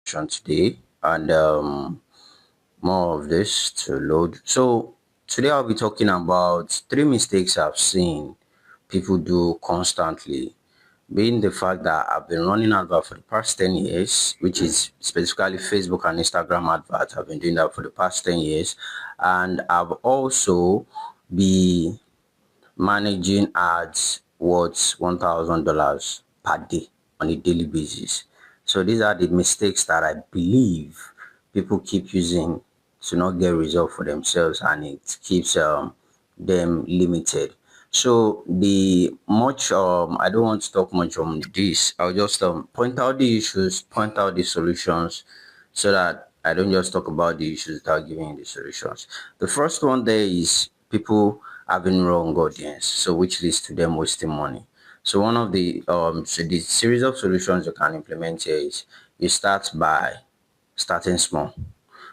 today, and more of this to load. So today I'll be talking about three mistakes I've seen people do constantly, being the fact that I've been running advert for the past 10 years, which is specifically Facebook and Instagram adverts. I've been doing that for the past 10 years. And I've also been managing ads worth $1,000 per day on a daily basis. So these are the mistakes that I believe people keep using to not get results for themselves, and it keeps them limited. So the much I don't want to talk much on this. I'll just point out the issues, point out the solutions, so that I don't just talk about the issues without giving you the solutions. The first one there is people having wrong audience, so which leads to them wasting money. So one of the series of solutions you can implement here is you start by starting small.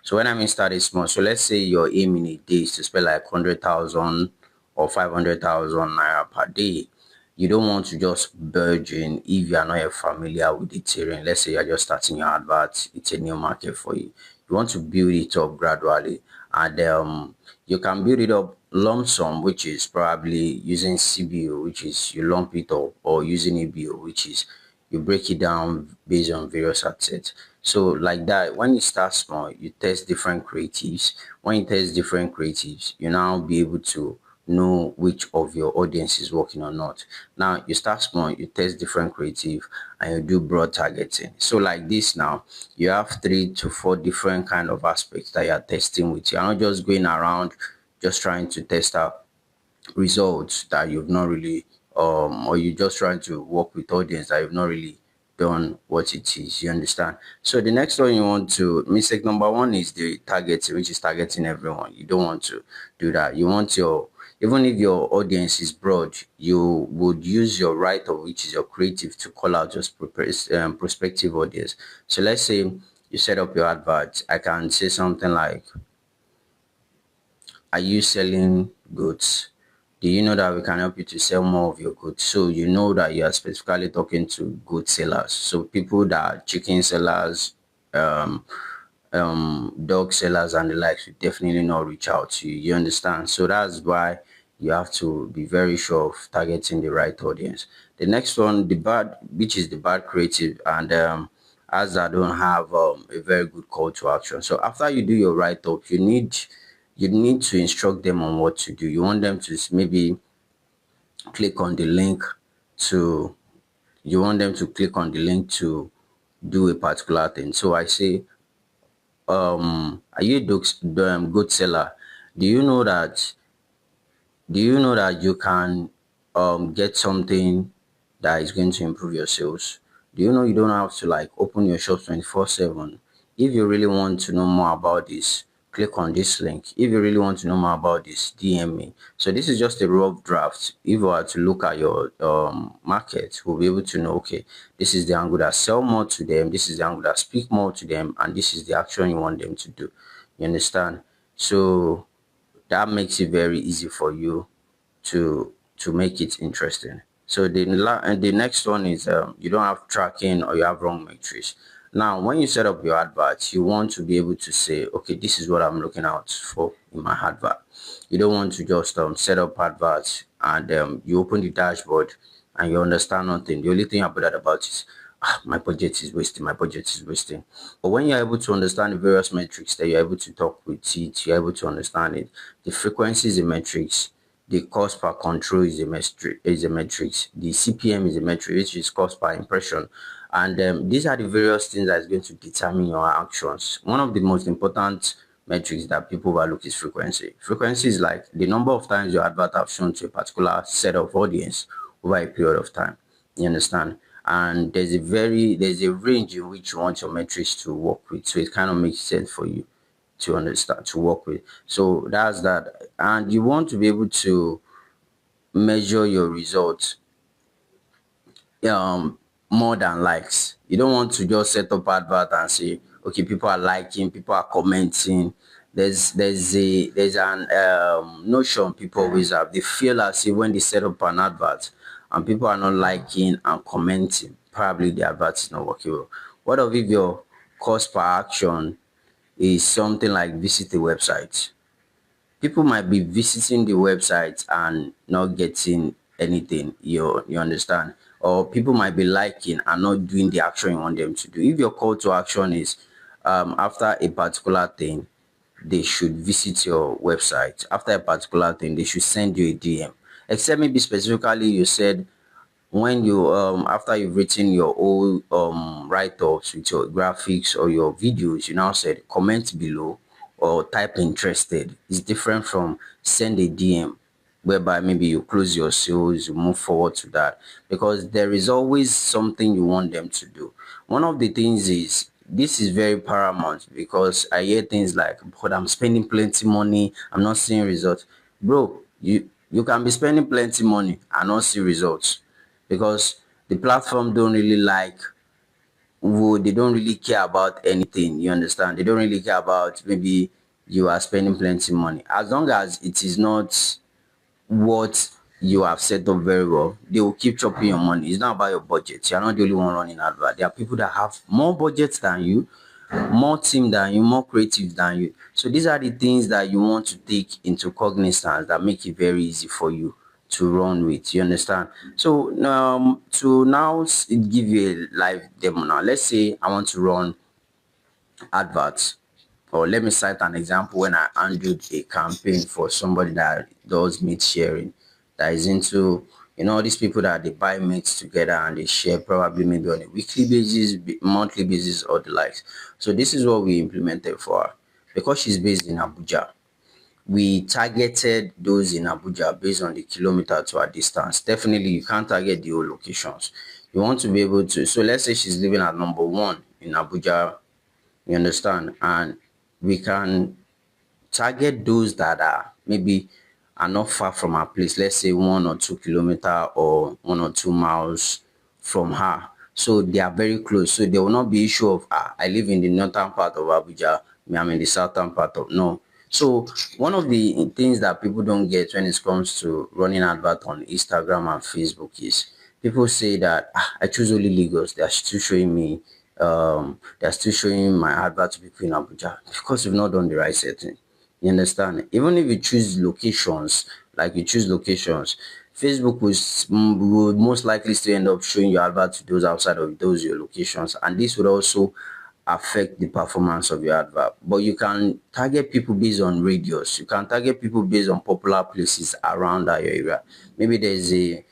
So when I mean starting small, so let's say your aim in a day is to spend like 100,000 or 500,000 naira per day. You don't want to just burge in if you are not familiar with the terrain. Let's say you're just starting your advert, it's a new market for you. You want to build it up gradually, and you can build it up lump sum, which is probably using CBO, which is you lump it up, or using ABO, which is you break it down based on various assets. So like that, when you start small, you test different creatives. When you test different creatives, you now be able to know which of your audience is working or not. Now you start small, you test different creative, and you do broad targeting. So like this now, you have 3 to 4 different kind of aspects that you are testing with. You're not just going around just trying to test out results that you've not really or you're just trying to work with audience that you've not really done what it is. You understand? So the next one you want to mistake number one is the targeting, which is targeting everyone. You don't want to do that. You want your, even if your audience is broad, you would use your write up, which is your creative, to call out just prospective audience. So let's say you set up your advert. I can say something like, are you selling goods? Do you know that we can help you to sell more of your goods? So you know that you are specifically talking to good sellers. So people that are chicken sellers, um, dog sellers and the likes will definitely not reach out to you. You understand? So that's why you have to be very sure of targeting the right audience. The next one, the bad, which is the bad creative, and as I don't have a very good call to action. So after you do your write up, you need to instruct them on what to do. You want them to maybe click on the link to you want them to click on the link to do a particular thing. So I say, are you a good seller? Do you know that you can get something that is going to improve your sales? Do you know you don't have to like open your shop 24/7? If you really want to know more about this, click on this link. If you really want to know more about this, DM me. So this is just a rough draft. If we are to look at your market, we'll be able to know, okay, this is the angle that sell more to them, this is the angle that speak more to them, and this is the action you want them to do. You understand? So that makes it very easy for you to make it interesting. So and the next one is you don't have tracking or you have wrong metrics. Now, when you set up your advert, you want to be able to say, okay, this is what I'm looking out for in my advert. You don't want to just set up adverts and you open the dashboard and you understand nothing. The only thing you're bothered about is, my budget is wasting, my budget is wasting. But when you're able to understand the various metrics that you're able to talk with it, you're able to understand it. The frequency is a metrics, the cost per control is a metric, the CPM is a metric, which is cost per impression. And these are the various things that is going to determine your actions. One of the most important metrics that people overlook is frequency. Frequency is like the number of times your advert have shown to a particular set of audience over a period of time. You understand? And there's a range in which you want your metrics to work with. So it kind of makes sense for you to understand, to work with. So that's that. And you want to be able to measure your results more than likes. You don't want to just set up advert and say, okay, people are liking, people are commenting. There's an notion people always have. They feel as if when they set up an advert and people are not liking and commenting, probably the advert is not working well. What if your cost per action is something like visit a website. People might be visiting the website and not getting anything. You understand? Or people might be liking and not doing the action you want them to do. If your call to action is after a particular thing, they should visit your website. After a particular thing, they should send you a DM. Except maybe specifically you said when you after you've written your whole write-ups with your graphics or your videos, you now said comment below or type interested. It's different from send a DM, whereby maybe you close your sales, you move forward to that, because there is always something you want them to do. One of the things is this is very paramount, because I hear things like, but I'm spending plenty money, I'm not seeing results. Bro, you can be spending plenty money and not see results, because the platform don't really like, they don't really care about anything. You understand? They don't really care about maybe you are spending plenty money, as long as it is not what you have set up very well. They will keep chopping your money. It's not about your budget. You're not the only one running advert. There are people that have more budgets than you, more team than you, more creative than you. So these are the things that you want to take into cognizance that make it very easy for you to run with. You understand? So to now give you a live demo now. Let's say I want to run adverts, or let me cite an example when I handled a campaign for somebody that does meat sharing, that is into, all these people that they buy meats together and they share, probably maybe on a weekly basis, monthly basis, or the likes. So this is what we implemented for her. Because she's based in Abuja, we targeted those in Abuja based on the kilometer to our distance. Definitely, you can't target the whole locations. You want to be able to. So let's say she's living at number one in Abuja. You understand? And we can target those that are maybe are not far from our place. Let's say 1 or 2 kilometer or 1 or 2 miles from her. So they are very close. So there will not be issue of I live in the northern part of Abuja, me I'm in the southern part of no. So one of the things that people don't get when it comes to running advert on Instagram and Facebook is people say that I choose only Lagos. They're still showing my advert to people in Abuja, because we've not done the right setting. You understand? Even if you choose locations, Facebook will most likely still end up showing your advert to those outside of those your locations, and this would also affect the performance of your advert. But you can target people based on radius. You can target people based on popular places around that your area. Maybe there's a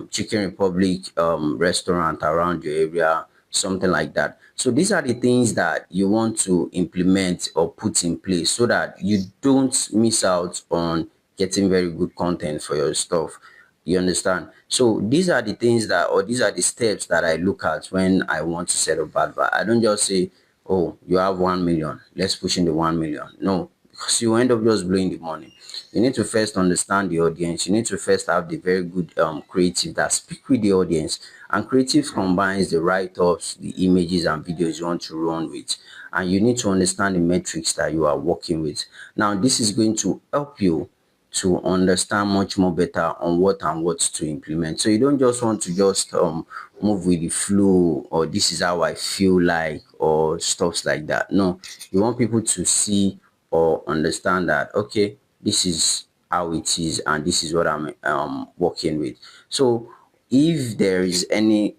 Chicken Republic restaurant around your area, something like that. So these are the things that you want to implement or put in place so that you don't miss out on getting very good content for your stuff. You understand? So these are the things that, or these are the steps that I look at when I want to set up advert. I don't just say, oh, you have 1 million, let's push in the 1 million. No, because you end up just blowing the money. You need to first understand the audience. You need to first have the very good creative that speak with the audience. And creative combines the write-ups, the images and videos you want to run with. And you need to understand the metrics that you are working with. Now, this is going to help you to understand much more better on what and what to implement. So you don't just want to just move with the flow, or this is how I feel like, or stuffs like that. No, you want people to see or understand that, okay, this is how it is and this is what I'm working with. So if there is any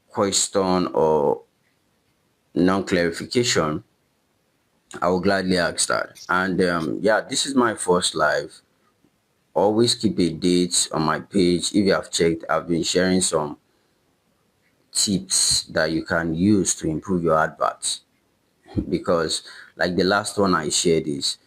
question or non-clarification, I will gladly ask that. And yeah, this is my first live. Always keep a date on my page. If you have checked, I've been sharing some tips that you can use to improve your adverts. Because like the last one I shared is,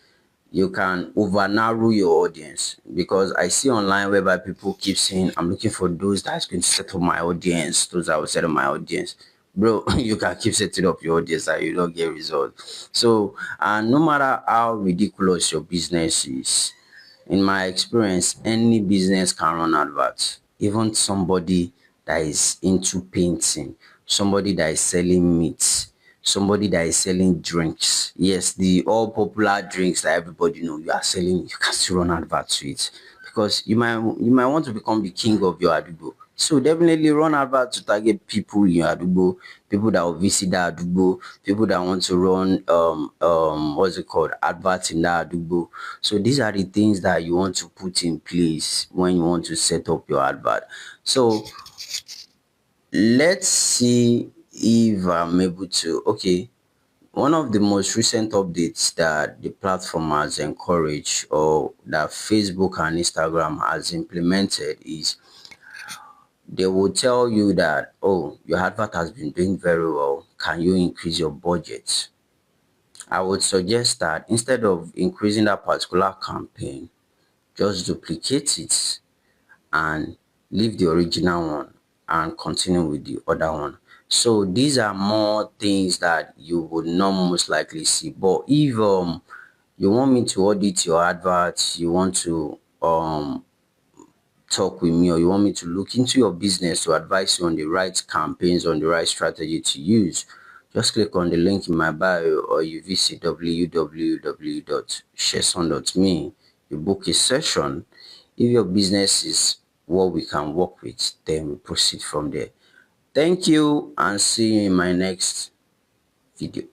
you can over narrow your audience, because I see online whereby people keep saying I'm looking for those that's going to set up my audience, those that will set up my audience. Bro, you can keep setting up your audience and you don't get results. So and no matter how ridiculous your business is, in my experience, any business can run adverts. Even somebody that is into painting, somebody that is selling meat, somebody that is selling drinks. Yes, the all popular drinks that everybody know you are selling, you can still run adverts to it. Because you might want to become the king of your adigo. So definitely run advert to target people in your Adubo, people that will visit that Adubo, people that want to run what's it called, adverts in that Adubo. So these are the things that you want to put in place when you want to set up your advert. So let's see if I'm able to. Okay, one of the most recent updates that the platform has encouraged, or that Facebook and Instagram has implemented, is they will tell you that, oh, your advert has been doing very well, can you increase your budget? I would suggest that instead of increasing that particular campaign, just duplicate it and leave the original one and continue with the other one. So these are more things that you would not most likely see. But if you want me to audit your adverts, you want to talk with me, or you want me to look into your business to advise you on the right campaigns, on the right strategy to use, just click on the link in my bio, or you visit www.sheson.me. You book a session. If your business is what we can work with, then we proceed from there. Thank you, and see you in my next video.